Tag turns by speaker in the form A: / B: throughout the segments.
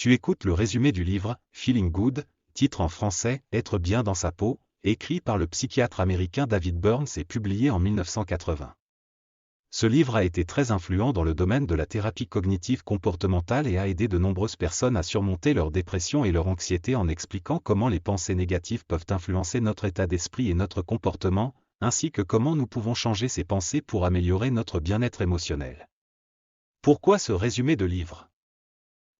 A: Tu écoutes le résumé du livre « Feeling Good », titre en français « Être bien dans sa peau », écrit par le psychiatre américain David Burns et publié en 1980. Ce livre a été très influent dans le domaine de la thérapie cognitive comportementale et a aidé de nombreuses personnes à surmonter leur dépression et leur anxiété en expliquant comment les pensées négatives peuvent influencer notre état d'esprit et notre comportement, ainsi que comment nous pouvons changer ces pensées pour améliorer notre bien-être émotionnel. Pourquoi ce résumé de livre ?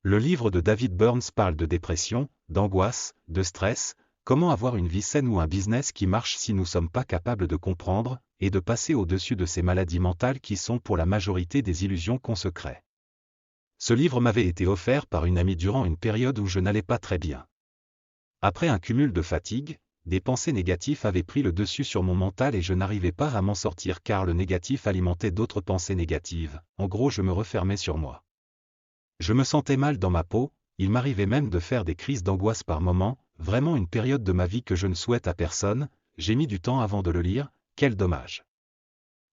A: Le livre de David Burns parle de dépression, d'angoisse, de stress, comment avoir une vie saine ou un business qui marche si nous ne sommes pas capables de comprendre, et de passer au-dessus de ces maladies mentales qui sont pour la majorité des illusions qu'on se crée. Ce livre m'avait été offert par une amie durant une période où je n'allais pas très bien. Après un cumul de fatigue, des pensées négatives avaient pris le dessus sur mon mental et je n'arrivais pas à m'en sortir car le négatif alimentait d'autres pensées négatives, en gros je me refermais sur moi. Je me sentais mal dans ma peau, il m'arrivait même de faire des crises d'angoisse par moments, vraiment une période de ma vie que je ne souhaite à personne, j'ai mis du temps avant de le lire, quel dommage.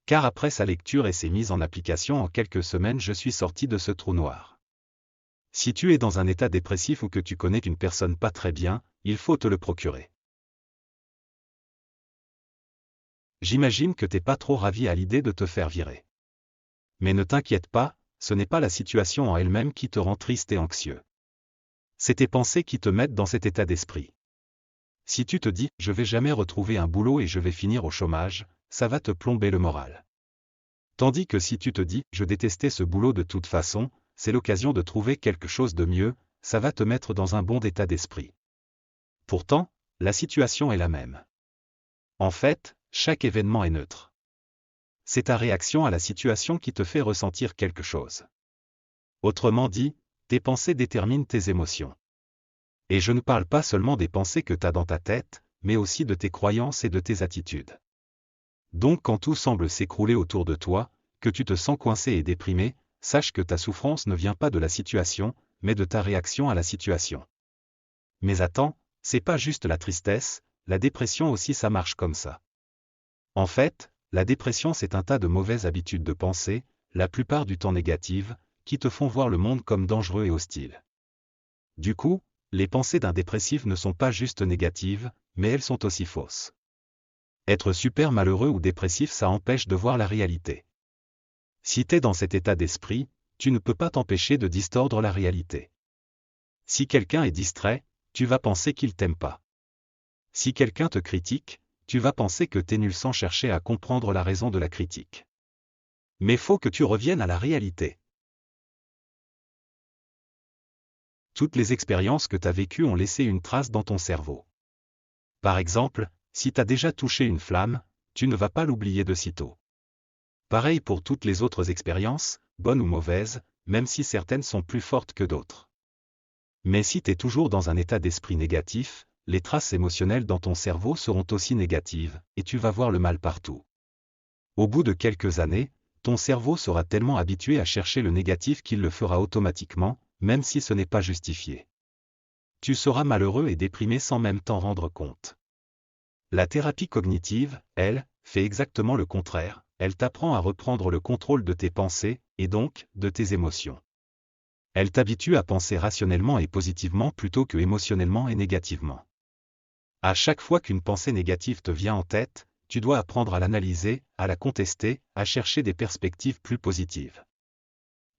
A: Car après sa lecture et ses mises en application en quelques semaines je suis sorti de ce trou noir. Si tu es dans un état dépressif ou que tu connais une personne pas très bien, il faut te le procurer. J'imagine que t'es pas trop ravi à l'idée de te faire virer. Mais ne t'inquiète pas, ce n'est pas la situation en elle-même qui te rend triste et anxieux. C'est tes pensées qui te mettent dans cet état d'esprit. Si tu te dis « je vais jamais retrouver un boulot et je vais finir au chômage », ça va te plomber le moral. Tandis que si tu te dis « je détestais ce boulot de toute façon, c'est l'occasion de trouver quelque chose de mieux », ça va te mettre dans un bon état d'esprit. Pourtant, la situation est la même. En fait, chaque événement est neutre. C'est ta réaction à la situation qui te fait ressentir quelque chose. Autrement dit, tes pensées déterminent tes émotions. Et je ne parle pas seulement des pensées que tu as dans ta tête, mais aussi de tes croyances et de tes attitudes. Donc quand tout semble s'écrouler autour de toi, que tu te sens coincé et déprimé, sache que ta souffrance ne vient pas de la situation, mais de ta réaction à la situation. Mais attends, c'est pas juste la tristesse, la dépression aussi ça marche comme ça. En fait, la dépression c'est un tas de mauvaises habitudes de pensée, la plupart du temps négatives, qui te font voir le monde comme dangereux et hostile. Du coup, les pensées d'un dépressif ne sont pas juste négatives, mais elles sont aussi fausses. Être super malheureux ou dépressif ça empêche de voir la réalité. Si t'es dans cet état d'esprit, tu ne peux pas t'empêcher de distordre la réalité. Si quelqu'un est distrait, tu vas penser qu'il t'aime pas. Si quelqu'un te critique, tu vas penser que t'es nul sans chercher à comprendre la raison de la critique. Mais faut que tu reviennes à la réalité. Toutes les expériences que t'as vécues ont laissé une trace dans ton cerveau. Par exemple, si t'as déjà touché une flamme, tu ne vas pas l'oublier de sitôt. Pareil pour toutes les autres expériences, bonnes ou mauvaises, même si certaines sont plus fortes que d'autres. Mais si t'es toujours dans un état d'esprit négatif, les traces émotionnelles dans ton cerveau seront aussi négatives, et tu vas voir le mal partout. Au bout de quelques années, ton cerveau sera tellement habitué à chercher le négatif qu'il le fera automatiquement, même si ce n'est pas justifié. Tu seras malheureux et déprimé sans même t'en rendre compte. La thérapie cognitive, elle, fait exactement le contraire, elle t'apprend à reprendre le contrôle de tes pensées, et donc, de tes émotions. Elle t'habitue à penser rationnellement et positivement plutôt que émotionnellement et négativement. À chaque fois qu'une pensée négative te vient en tête, tu dois apprendre à l'analyser, à la contester, à chercher des perspectives plus positives.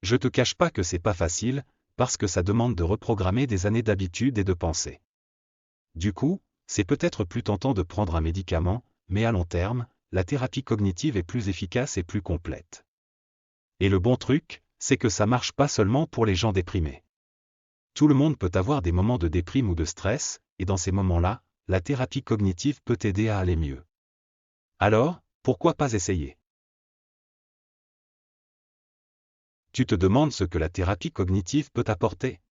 A: Je te cache pas que c'est pas facile, parce que ça demande de reprogrammer des années d'habitude et de pensée. Du coup, c'est peut-être plus tentant de prendre un médicament, mais à long terme, la thérapie cognitive est plus efficace et plus complète. Et le bon truc, c'est que ça marche pas seulement pour les gens déprimés. Tout le monde peut avoir des moments de déprime ou de stress, et dans ces moments-là, la thérapie cognitive peut t'aider à aller mieux. Alors, pourquoi pas essayer ? Tu te demandes ce que la thérapie cognitive peut t'apporter ?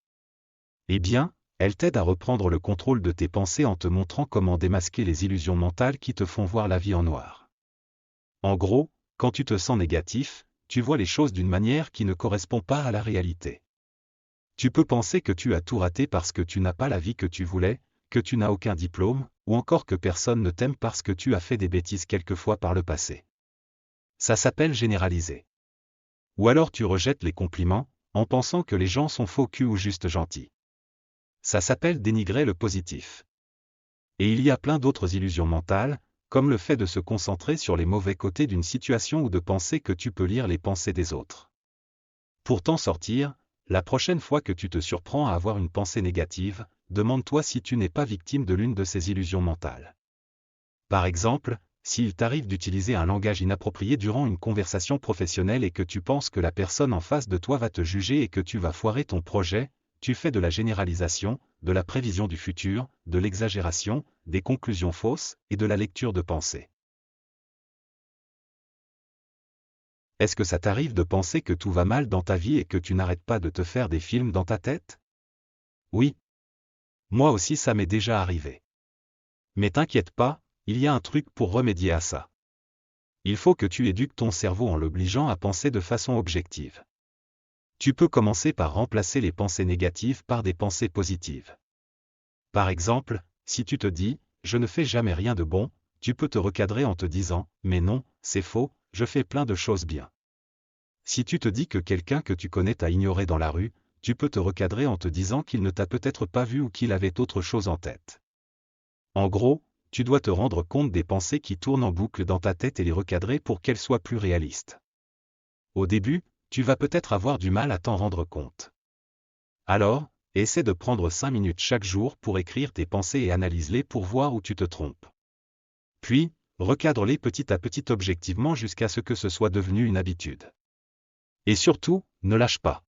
A: Eh bien, elle t'aide à reprendre le contrôle de tes pensées en te montrant comment démasquer les illusions mentales qui te font voir la vie en noir. En gros, quand tu te sens négatif, tu vois les choses d'une manière qui ne correspond pas à la réalité. Tu peux penser que tu as tout raté parce que tu n'as pas la vie que tu voulais, que tu n'as aucun diplôme, ou encore que personne ne t'aime parce que tu as fait des bêtises quelquefois par le passé. Ça s'appelle généraliser. Ou alors tu rejettes les compliments, en pensant que les gens sont faux culs ou juste gentils. Ça s'appelle dénigrer le positif. Et il y a plein d'autres illusions mentales, comme le fait de se concentrer sur les mauvais côtés d'une situation ou de penser que tu peux lire les pensées des autres. Pour t'en sortir, la prochaine fois que tu te surprends à avoir une pensée négative, demande-toi si tu n'es pas victime de l'une de ces illusions mentales. Par exemple, s'il t'arrive d'utiliser un langage inapproprié durant une conversation professionnelle et que tu penses que la personne en face de toi va te juger et que tu vas foirer ton projet, tu fais de la généralisation, de la prévision du futur, de l'exagération, des conclusions fausses et de la lecture de pensée. Est-ce que ça t'arrive de penser que tout va mal dans ta vie et que tu n'arrêtes pas de te faire des films dans ta tête? Oui. Moi aussi ça m'est déjà arrivé. Mais t'inquiète pas, il y a un truc pour remédier à ça. Il faut que tu éduques ton cerveau en l'obligeant à penser de façon objective. Tu peux commencer par remplacer les pensées négatives par des pensées positives. Par exemple, si tu te dis « je ne fais jamais rien de bon », tu peux te recadrer en te disant « mais non, c'est faux, je fais plein de choses bien ». Si tu te dis que quelqu'un que tu connais t'a ignoré dans la rue, tu peux te recadrer en te disant qu'il ne t'a peut-être pas vu ou qu'il avait autre chose en tête. En gros, tu dois te rendre compte des pensées qui tournent en boucle dans ta tête et les recadrer pour qu'elles soient plus réalistes. Au début, tu vas peut-être avoir du mal à t'en rendre compte. Alors, essaie de prendre 5 minutes chaque jour pour écrire tes pensées et analyse-les pour voir où tu te trompes. Puis, recadre-les petit à petit objectivement jusqu'à ce que ce soit devenu une habitude. Et surtout, ne lâche pas.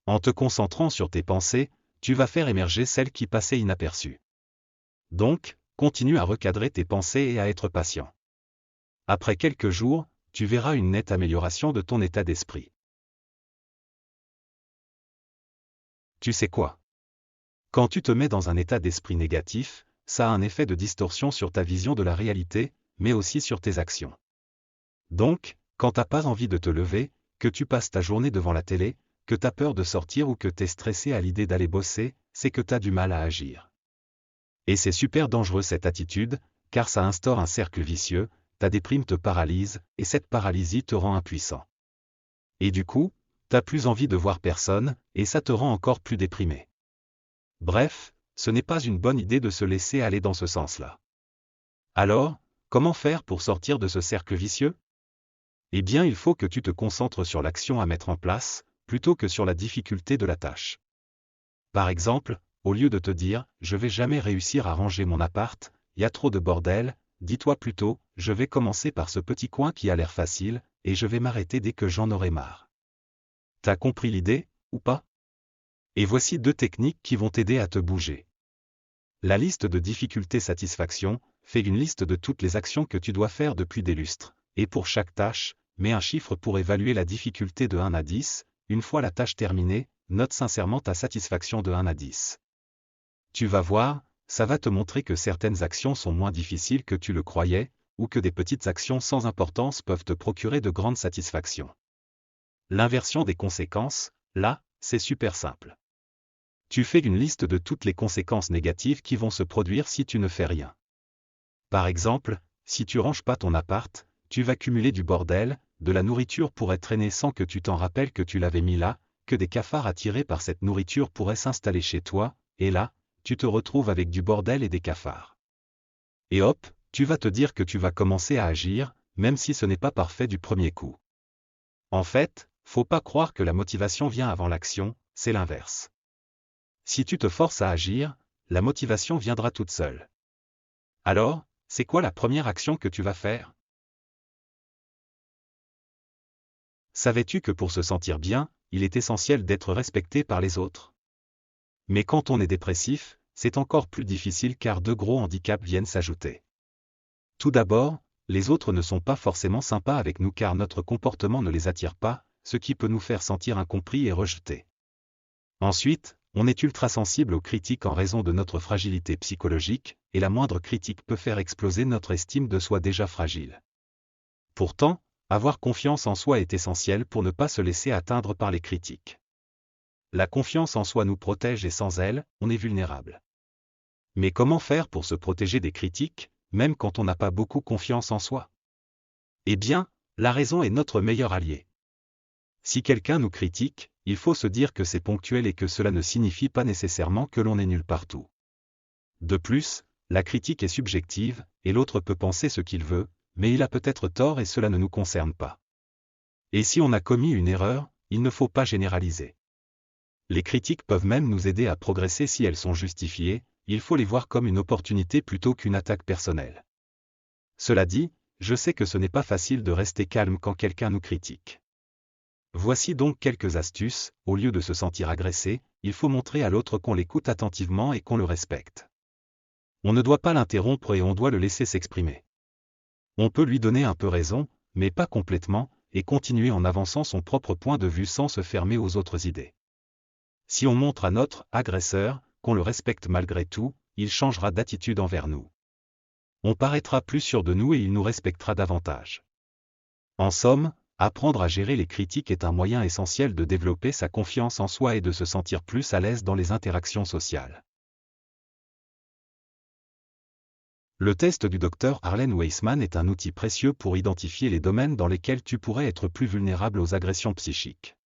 A: En te concentrant sur tes pensées, tu vas faire émerger celles qui passaient inaperçues. Donc, continue à recadrer tes pensées et à être patient. Après quelques jours, tu verras une nette amélioration de ton état d'esprit. Tu sais quoi? Quand tu te mets dans un état d'esprit négatif, ça a un effet de distorsion sur ta vision de la réalité, mais aussi sur tes actions. Donc, quand t'as pas envie de te lever, que tu passes ta journée devant la télé, que t'as peur de sortir ou que t'es stressé à l'idée d'aller bosser, c'est que t'as du mal à agir. Et c'est super dangereux cette attitude, car ça instaure un cercle vicieux, ta déprime te paralyse, et cette paralysie te rend impuissant. Et du coup, t'as plus envie de voir personne, et ça te rend encore plus déprimé. Bref, ce n'est pas une bonne idée de se laisser aller dans ce sens-là. Alors, comment faire pour sortir de ce cercle vicieux? Eh bien, il faut que tu te concentres sur l'action à mettre en place, plutôt que sur la difficulté de la tâche. Par exemple, au lieu de te dire « je vais jamais réussir à ranger mon appart, il y a trop de bordel », dis-toi plutôt « je vais commencer par ce petit coin qui a l'air facile, et je vais m'arrêter dès que j'en aurai marre ». T'as compris l'idée, ou pas? Et voici 2 techniques qui vont t'aider à te bouger. La liste de difficultés satisfaction, fais une liste de toutes les actions que tu dois faire depuis des lustres, et pour chaque tâche, mets un chiffre pour évaluer la difficulté de 1 à 10, une fois la tâche terminée, note sincèrement ta satisfaction de 1 à 10. Tu vas voir, ça va te montrer que certaines actions sont moins difficiles que tu le croyais, ou que des petites actions sans importance peuvent te procurer de grandes satisfactions. L'inversion des conséquences, là, c'est super simple. Tu fais une liste de toutes les conséquences négatives qui vont se produire si tu ne fais rien. Par exemple, si tu ranges pas ton appart, tu vas cumuler du bordel, de la nourriture pourrait traîner sans que tu t'en rappelles que tu l'avais mis là, que des cafards attirés par cette nourriture pourraient s'installer chez toi, et là, tu te retrouves avec du bordel et des cafards. Et hop, tu vas te dire que tu vas commencer à agir, même si ce n'est pas parfait du premier coup. En fait, faut pas croire que la motivation vient avant l'action, c'est l'inverse. Si tu te forces à agir, la motivation viendra toute seule. Alors, c'est quoi la première action que tu vas faire? Savais-tu que pour se sentir bien, il est essentiel d'être respecté par les autres? Mais quand on est dépressif, c'est encore plus difficile car 2 gros handicaps viennent s'ajouter. Tout d'abord, les autres ne sont pas forcément sympas avec nous car notre comportement ne les attire pas, ce qui peut nous faire sentir incompris et rejetés. Ensuite, on est ultra sensible aux critiques en raison de notre fragilité psychologique, et la moindre critique peut faire exploser notre estime de soi déjà fragile. Pourtant, avoir confiance en soi est essentiel pour ne pas se laisser atteindre par les critiques. La confiance en soi nous protège et sans elle, on est vulnérable. Mais comment faire pour se protéger des critiques, même quand on n'a pas beaucoup confiance en soi? Eh bien, la raison est notre meilleur allié. Si quelqu'un nous critique, il faut se dire que c'est ponctuel et que cela ne signifie pas nécessairement que l'on est nul partout. De plus, la critique est subjective, et l'autre peut penser ce qu'il veut, mais il a peut-être tort et cela ne nous concerne pas. Et si on a commis une erreur, il ne faut pas généraliser. Les critiques peuvent même nous aider à progresser si elles sont justifiées, il faut les voir comme une opportunité plutôt qu'une attaque personnelle. Cela dit, je sais que ce n'est pas facile de rester calme quand quelqu'un nous critique. Voici donc quelques astuces, au lieu de se sentir agressé, il faut montrer à l'autre qu'on l'écoute attentivement et qu'on le respecte. On ne doit pas l'interrompre et on doit le laisser s'exprimer. On peut lui donner un peu raison, mais pas complètement, et continuer en avançant son propre point de vue sans se fermer aux autres idées. Si on montre à notre agresseur qu'on le respecte malgré tout, il changera d'attitude envers nous. On paraîtra plus sûr de nous et il nous respectera davantage. En somme, apprendre à gérer les critiques est un moyen essentiel de développer sa confiance en soi et de se sentir plus à l'aise dans les interactions sociales. Le test du Dr Harlan Weissman est un outil précieux pour identifier les domaines dans lesquels tu pourrais être plus vulnérable aux agressions psychiques.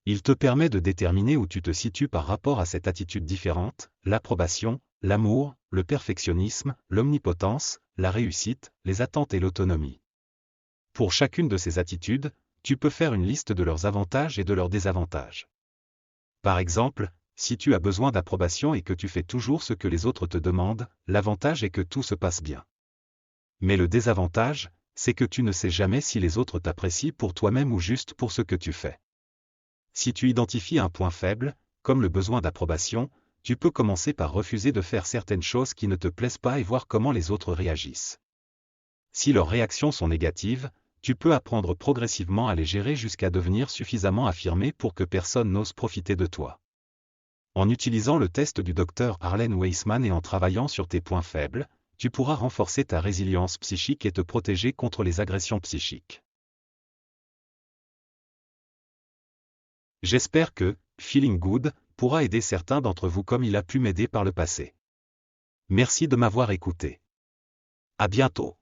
A: Il te permet de déterminer où tu te situes par rapport à cette attitude différente, l'approbation, l'amour, le perfectionnisme, l'omnipotence, la réussite, les attentes et l'autonomie. Pour chacune de ces attitudes, tu peux faire une liste de leurs avantages et de leurs désavantages. Par exemple, si tu as besoin d'approbation et que tu fais toujours ce que les autres te demandent, l'avantage est que tout se passe bien. Mais le désavantage, c'est que tu ne sais jamais si les autres t'apprécient pour toi-même ou juste pour ce que tu fais. Si tu identifies un point faible, comme le besoin d'approbation, tu peux commencer par refuser de faire certaines choses qui ne te plaisent pas et voir comment les autres réagissent. Si leurs réactions sont négatives, tu peux apprendre progressivement à les gérer jusqu'à devenir suffisamment affirmé pour que personne n'ose profiter de toi. En utilisant le test du Dr Harlan Weissman et en travaillant sur tes points faibles, tu pourras renforcer ta résilience psychique et te protéger contre les agressions psychiques. J'espère que Feeling Good pourra aider certains d'entre vous comme il a pu m'aider par le passé. Merci de m'avoir écouté. À bientôt.